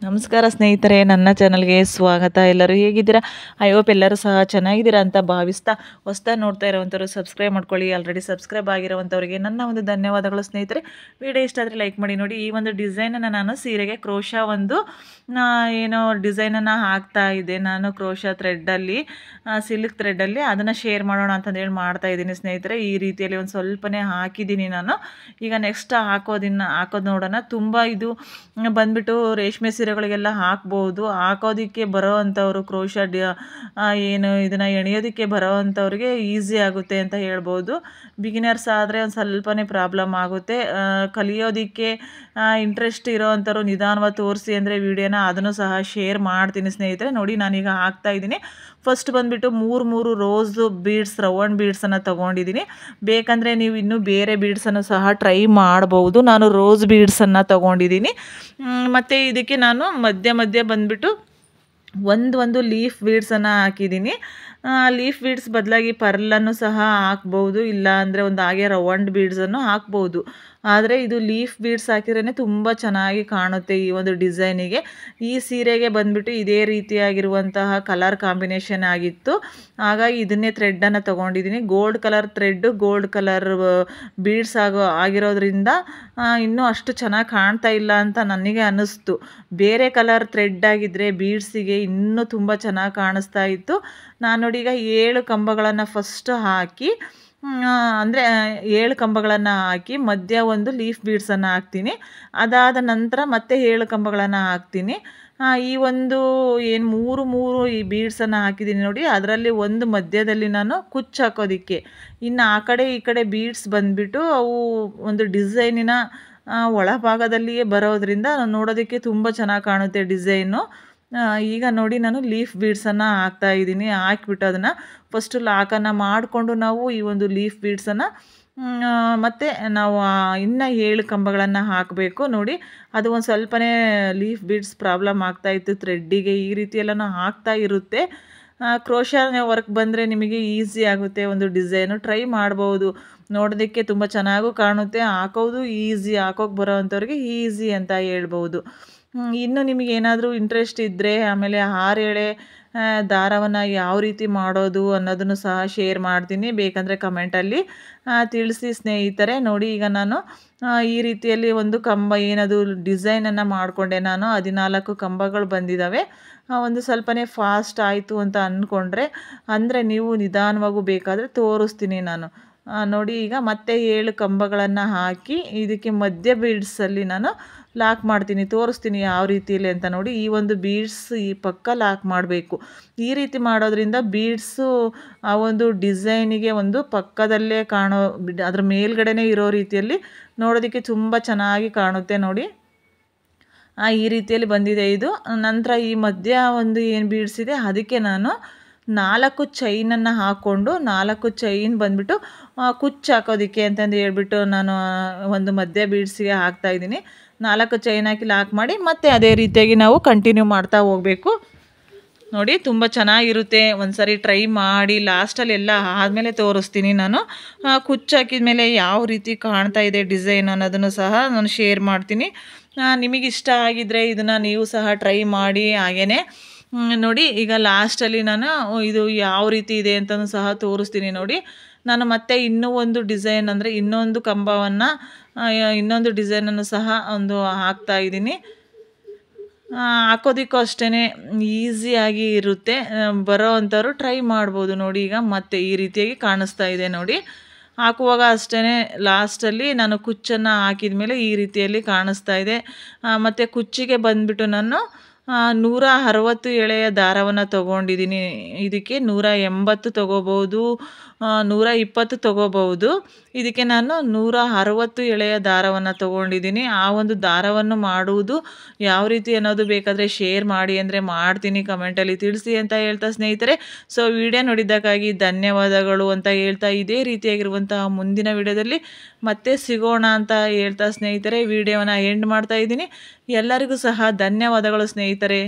ನಮಸ್ಕಾರ ಸ್ನೇಹಿತರೆ, ನನ್ನ ಚಾನಲ್ಗೆ ಸ್ವಾಗತ. ಎಲ್ಲರೂ ಹೇಗಿದ್ದೀರಾ? ಐ ಹೋಪ್ ಎಲ್ಲರೂ ಸಹ ಚೆನ್ನಾಗಿದ್ದೀರಾ ಅಂತ ಭಾವಿಸ್ತಾ, ಹೊಸದಾಗಿ ನೋಡ್ತಾ ಇರೋವಂಥವ್ರು ಸಬ್ಸ್ಕ್ರೈಬ್ ಮಾಡ್ಕೊಳ್ಳಿ. ಆಲ್ರೆಡಿ ಸಬ್ಸ್ಕ್ರೈಬ್ ಆಗಿರೋವಂಥವ್ರಿಗೆ ನನ್ನ ಒಂದು ಧನ್ಯವಾದಗಳು ಸ್ನೇಹಿತರೆ. ವಿಡಿಯೋ ಇಷ್ಟ ಆದರೆ ಲೈಕ್ ಮಾಡಿ. ನೋಡಿ, ಈ ಒಂದು ಡಿಸೈನನ್ನು ನಾನು ಸೀರೆಗೆ ಕ್ರೋಶಾ ಒಂದು ಏನೋ ಡಿಸೈನನ್ನು ಹಾಕ್ತಾ ಇದ್ದೆ ನಾನು. ಕ್ರೋಶಾ ಥ್ರೆಡ್ಡಲ್ಲಿ, ಸಿಲ್ಕ್ ಥ್ರೆಡ್ಡಲ್ಲಿ ಅದನ್ನು ಶೇರ್ ಮಾಡೋಣ ಅಂತಂದೇಳಿ ಮಾಡ್ತಾ ಇದ್ದೀನಿ ಸ್ನೇಹಿತರೆ. ಈ ರೀತಿಯಲ್ಲಿ ಒಂದು ಸ್ವಲ್ಪನೇ ಹಾಕಿದ್ದೀನಿ ನಾನು. ಈಗ ನೆಕ್ಸ್ಟ್ ಹಾಕೋದು ನೋಡೋಣ. ತುಂಬ ಇದು ಬಂದ್ಬಿಟ್ಟು ರೇಷ್ಮೆ ಸೀರೆಗಳಿಗೆಲ್ಲ ಹಾಕ್ಬೋದು. ಹಾಕೋದಕ್ಕೆ ಬರೋ ಅಂಥವ್ರು ಕ್ರೋಶಾ ಏನು ಇದನ್ನು ಎಣಿಯೋದಕ್ಕೆ ಬರೋ ಅಂಥವ್ರಿಗೆ ಈಸಿ ಆಗುತ್ತೆ ಅಂತ ಹೇಳ್ಬೋದು. ಬಿಗಿನರ್ಸ್ ಆದರೆ ಒಂದು ಸ್ವಲ್ಪನೇ ಪ್ರಾಬ್ಲಮ್ ಆಗುತ್ತೆ. ಕಲಿಯೋದಕ್ಕೆ ಇಂಟ್ರೆಸ್ಟ್ ಇರೋ ಅಂಥವ್ರು ನಿಧಾನವಾಗಿ ತೋರಿಸಿ ಅಂದರೆ ವಿಡಿಯೋನ ಅದನ್ನು ಸಹ ಶೇರ್ ಮಾಡ್ತೀನಿ ಸ್ನೇಹಿತರೆ. ನೋಡಿ, ನಾನೀಗ ಹಾಕ್ತಾ ಇದ್ದೀನಿ. ಫಸ್ಟ್ ಬಂದುಬಿಟ್ಟು ಮೂರು ರೋಸ್ ಬೀಡ್ಸ್, ರೌಂಡ್ ಬೀಡ್ಸನ್ನು ತೊಗೊಂಡಿದ್ದೀನಿ. ಬೇಕಂದರೆ ನೀವು ಇನ್ನೂ ಬೇರೆ ಬೀಡ್ಸನ್ನು ಸಹ ಟ್ರೈ ಮಾಡ್ಬೋದು. ನಾನು ರೋಸ್ ಬೀಡ್ಸನ್ನು ತೊಗೊಂಡಿದ್ದೀನಿ. ಮತ್ತು ಇದಕ್ಕೆ ನಾನು ಮಧ್ಯೆ ಬಂದುಬಿಟ್ಟು ಒಂದು ಲೀಫ್ ಬೀಡ್ಸನ್ನು ಹಾಕಿದ್ದೀನಿ. ಲೀಫ್ ಬೀಡ್ಸ್ ಬದಲಾಗಿ ಪರ್ಲನ್ನು ಸಹ ಹಾಕ್ಬೋದು, ಇಲ್ಲ ಅಂದರೆ ಒಂದು ಹಾಗೆ ರೌಂಡ್ ಬೀಡ್ಸನ್ನು ಹಾಕ್ಬೋದು. ಆದರೆ ಇದು ಲೀಫ್ ಬೀಡ್ಸ್ ಹಾಕಿದ್ರೇ ತುಂಬ ಚೆನ್ನಾಗಿ ಕಾಣುತ್ತೆ ಈ ಒಂದು ಡಿಸೈನಿಗೆ. ಈ ಸೀರೆಗೆ ಬಂದುಬಿಟ್ಟು ಇದೇ ರೀತಿಯಾಗಿರುವಂತಹ ಕಲರ್ ಕಾಂಬಿನೇಷನ್ ಆಗಿತ್ತು. ಹಾಗಾಗಿ ಇದನ್ನೇ ಥ್ರೆಡ್ಡನ್ನು ತೊಗೊಂಡಿದ್ದೀನಿ. Gold colour thread, gold colour beads ಆಗಿರೋದ್ರಿಂದ ಇನ್ನೂ ಅಷ್ಟು ಚೆನ್ನಾಗಿ ಕಾಣ್ತಾ ಇಲ್ಲ ಅಂತ ನನಗೆ ಅನ್ನಿಸ್ತು. ಬೇರೆ ಕಲರ್ ಥ್ರೆಡ್ ಆಗಿದ್ದರೆ ಬೀಡ್ಸಿಗೆ ಇನ್ನೂ ತುಂಬ ಚೆನ್ನಾಗಿ ಕಾಣಿಸ್ತಾ ಇತ್ತು. ನಾನು ನೋಡಿ, ಈಗ 7 ಕಂಬಗಳನ್ನು ಫಸ್ಟ್ ಹಾಕಿ, ಅಂದರೆ 7 ಕಂಬಗಳನ್ನು ಹಾಕಿ ಮಧ್ಯ ಒಂದು ಲೀಫ್ ಬೀಡ್ಸನ್ನು ಹಾಕ್ತೀನಿ. ಅದಾದ ನಂತರ ಮತ್ತೆ 7 ಕಂಬಗಳನ್ನು ಹಾಕ್ತೀನಿ. ಈ ಒಂದು ಏನು ಮೂರು ಈ ಬೀಡ್ಸನ್ನು ಹಾಕಿದ್ದೀನಿ ನೋಡಿ, ಅದರಲ್ಲಿ ಒಂದು ಮಧ್ಯದಲ್ಲಿ ನಾನು ಕುಚ್ಚು ಹಾಕೋದಕ್ಕೆ, ಇನ್ನು ಆ ಕಡೆ ಈ ಕಡೆ ಬೀಡ್ಸ್ ಬಂದುಬಿಟ್ಟು ಅವು ಒಂದು ಡಿಸೈನಿನ ಒಳಭಾಗದಲ್ಲಿಯೇ ಬರೋದ್ರಿಂದ ನೋಡೋದಕ್ಕೆ ತುಂಬ ಚೆನ್ನಾಗಿ ಕಾಣುತ್ತೆ ಡಿಸೈನು. ಈಗ ನೋಡಿ, ನಾನು ಲೀಫ್ ಬೀಡ್ಸನ್ನು ಹಾಕ್ತಾ ಇದ್ದೀನಿ. ಹಾಕಿಬಿಟ್ಟು ಅದನ್ನು ಫಸ್ಟು ಲಾಕನ್ನು ಮಾಡಿಕೊಂಡು ನಾವು ಈ ಒಂದು ಲೀಫ್ ಬೀಡ್ಸನ್ನು ಮತ್ತು ನಾವು ಇನ್ನು 7 ಕಂಬಗಳನ್ನು ಹಾಕಬೇಕು. ನೋಡಿ, ಅದು ಒಂದು ಸ್ವಲ್ಪನೇ ಲೀಫ್ ಬೀಡ್ಸ್ ಪ್ರಾಬ್ಲಮ್ ಆಗ್ತಾಯಿತ್ತು ಥ್ರೆಡ್ಡಿಗೆ. ಈ ರೀತಿಯೆಲ್ಲನೂ ಆಗ್ತಾ ಇರುತ್ತೆ. ಕ್ರೋಶಾ ವರ್ಕ್ ಬಂದರೆ ನಿಮಗೆ ಈಸಿ ಆಗುತ್ತೆ. ಒಂದು ಡಿಸೈನು ಟ್ರೈ ಮಾಡ್ಬೋದು. ನೋಡೋದಕ್ಕೆ ತುಂಬ ಚೆನ್ನಾಗೂ ಕಾಣುತ್ತೆ, ಹಾಕೋದು ಈಸಿ, ಹಾಕೋಕೆ ಬರೋ ಅಂಥವ್ರಿಗೆ ಈಸಿ ಅಂತ ಹೇಳ್ಬೋದು. ಇನ್ನು ನಿಮಗೇನಾದರೂ ಇಂಟ್ರೆಸ್ಟ್ ಇದ್ದರೆ ಆಮೇಲೆ 6 ಎಳೆ ದಾರವನ್ನು ಯಾವ ರೀತಿ ಮಾಡೋದು ಅನ್ನೋದನ್ನು ಸಹ ಶೇರ್ ಮಾಡ್ತೀನಿ. ಬೇಕಂದರೆ ಕಮೆಂಟಲ್ಲಿ ತಿಳಿಸಿ ಸ್ನೇಹಿತರೆ. ನೋಡಿ, ಈಗ ನಾನು ಈ ರೀತಿಯಲ್ಲಿ ಒಂದು ಕಂಬ ಏನದು ಡಿಸೈನನ್ನು ಮಾಡಿಕೊಂಡೆ ನಾನು. 14 ಕಂಬಗಳು ಬಂದಿದ್ದಾವೆ. ಒಂದು ಸ್ವಲ್ಪನೇ ಫಾಸ್ಟ್ ಆಯಿತು ಅಂತ ಅಂದ್ಕೊಂಡ್ರೆ, ಅಂದರೆ ನೀವು ನಿಧಾನವಾಗೂ ಬೇಕಾದರೆ ತೋರಿಸ್ತೀನಿ ನಾನು. ನೋಡಿ, ಈಗ ಮತ್ತೆ 7 ಕಂಬಗಳನ್ನು ಹಾಕಿ ಇದಕ್ಕೆ ಮಧ್ಯ ಬೀಡ್ಸಲ್ಲಿ ನಾನು ಲಾಕ್ ಮಾಡ್ತೀನಿ. ತೋರಿಸ್ತೀನಿ ಯಾವ ರೀತಿಯಲ್ಲಿ ಅಂತ. ನೋಡಿ, ಈ ಒಂದು ಬೀಡ್ಸ್ ಈ ಪಕ್ಕ ಲಾಕ್ ಮಾಡಬೇಕು. ಈ ರೀತಿ ಮಾಡೋದ್ರಿಂದ ಬೀಡ್ಸು ಆ ಒಂದು ಡಿಸೈನಿಗೆ ಒಂದು ಪಕ್ಕದಲ್ಲೇ ಕಾಣೋ, ಅದ್ರ ಮೇಲ್ಗಡೆನೇ ಇರೋ ರೀತಿಯಲ್ಲಿ ನೋಡೋದಕ್ಕೆ ತುಂಬ ಚೆನ್ನಾಗಿ ಕಾಣುತ್ತೆ. ನೋಡಿ, ಈ ರೀತಿಯಲ್ಲಿ ಬಂದಿದೆ ಇದು. ನಂತರ ಈ ಮಧ್ಯ ಒಂದು ಏನು ಬೀಡ್ಸ್ ಇದೆ ಅದಕ್ಕೆ ನಾನು 4 ಚೈನನ್ನು ಹಾಕ್ಕೊಂಡು, 4 ಚೈನ್ ಬಂದುಬಿಟ್ಟು ಕುಚ್ಚು ಹಾಕೋದಕ್ಕೆ ಅಂತಂದು ಹೇಳ್ಬಿಟ್ಟು ನಾನು ಒಂದು ಮಧ್ಯ ಬೀಡ್ಸಿಗೆ ಹಾಕ್ತಾಯಿದ್ದೀನಿ. 4 ಚೈನ್ ಹಾಕಿ ಲಾಕ್ ಮಾಡಿ ಮತ್ತೆ ಅದೇ ರೀತಿಯಾಗಿ ನಾವು ಕಂಟಿನ್ಯೂ ಮಾಡ್ತಾ ಹೋಗಬೇಕು. ನೋಡಿ, ತುಂಬ ಚೆನ್ನಾಗಿರುತ್ತೆ. ಒಂದು ಸಾರಿ ಟ್ರೈ ಮಾಡಿ. ಲಾಸ್ಟಲ್ಲಿ ಎಲ್ಲ ಆದಮೇಲೆ ತೋರಿಸ್ತೀನಿ ನಾನು. ಕುಚ್ಚು ಹಾಕಿದ ಮೇಲೆ ಯಾವ ರೀತಿ ಕಾಣ್ತಾ ಇದೆ ಡಿಸೈನ್ ಅನ್ನೋದನ್ನು ಸಹ ನಾನು ಶೇರ್ ಮಾಡ್ತೀನಿ. ನಿಮಗಿಷ್ಟ ಆಗಿದ್ದರೆ ಇದನ್ನು ನೀವು ಸಹ ಟ್ರೈ ಮಾಡಿ. ಹಾಗೆಯೇ ನೋಡಿ, ಈಗ ಲಾಸ್ಟಲ್ಲಿ ನಾನು ಇದು ಯಾವ ರೀತಿ ಇದೆ ಅಂತಲೂ ಸಹ ತೋರಿಸ್ತೀನಿ. ನೋಡಿ, ನಾನು ಮತ್ತೆ ಇನ್ನೂ ಒಂದು ಡಿಸೈನ್, ಅಂದರೆ ಇನ್ನೊಂದು ಕಂಬವನ್ನು, ಇನ್ನೊಂದು ಡಿಸೈನನ್ನು ಸಹ ಒಂದು ಹಾಕ್ತಾ ಇದ್ದೀನಿ. ಹಾಕೋದಕ್ಕೂ ಅಷ್ಟೇ ಈಸಿಯಾಗಿ ಇರುತ್ತೆ. ಬರೋ ಅಂಥವ್ರು ಟ್ರೈ ಮಾಡ್ಬೋದು. ನೋಡಿ, ಈಗ ಮತ್ತೆ ಈ ರೀತಿಯಾಗಿ ಕಾಣಿಸ್ತಾ ಇದೆ. ನೋಡಿ, ಹಾಕುವಾಗ ಅಷ್ಟೇ ಲಾಸ್ಟಲ್ಲಿ ನಾನು ಕುಚ್ಚನ್ನು ಹಾಕಿದ ಮೇಲೆ ಈ ರೀತಿಯಲ್ಲಿ ಕಾಣಿಸ್ತಾ ಇದೆ. ಮತ್ತು ಕುಚ್ಚಿಗೆ ಬಂದುಬಿಟ್ಟು ನಾನು 160 ಎಳೆಯ ದಾರವನ್ನು ತೊಗೊಂಡಿದ್ದೀನಿ. ಇದಕ್ಕೆ 180 ತೊಗೋಬೋದು, 120 ತೊಗೋಬೋದು. ಇದಕ್ಕೆ ನಾನು 160 ಎಳೆಯ ದಾರವನ್ನು ತೊಗೊಂಡಿದ್ದೀನಿ. ಆ ಒಂದು ದಾರವನ್ನು ಮಾಡುವುದು ಯಾವ ರೀತಿ ಅನ್ನೋದು ಬೇಕಾದರೆ ಶೇರ್ ಮಾಡಿ ಅಂದರೆ ಮಾಡ್ತೀನಿ. ಕಮೆಂಟಲ್ಲಿ ತಿಳಿಸಿ ಅಂತ ಹೇಳ್ತಾ ಸ್ನೇಹಿತರೆ. ಸೊ, ವಿಡಿಯೋ ನೋಡಿದ್ದಕ್ಕಾಗಿ ಧನ್ಯವಾದಗಳು ಅಂತ ಹೇಳ್ತಾ, ಇದೇ ರೀತಿಯಾಗಿರುವಂತಹ ಮುಂದಿನ ವಿಡಿಯೋದಲ್ಲಿ ಮತ್ತೆ ಸಿಗೋಣ ಅಂತ ಹೇಳ್ತಾ ಸ್ನೇಹಿತರೆ, ವಿಡಿಯೋನ ಎಂಡ್ ಮಾಡ್ತಾ ಇದ್ದೀನಿ. ಎಲ್ಲರಿಗೂ ಸಹ ಧನ್ಯವಾದಗಳು ಸ್ನೇಹಿತರೆ.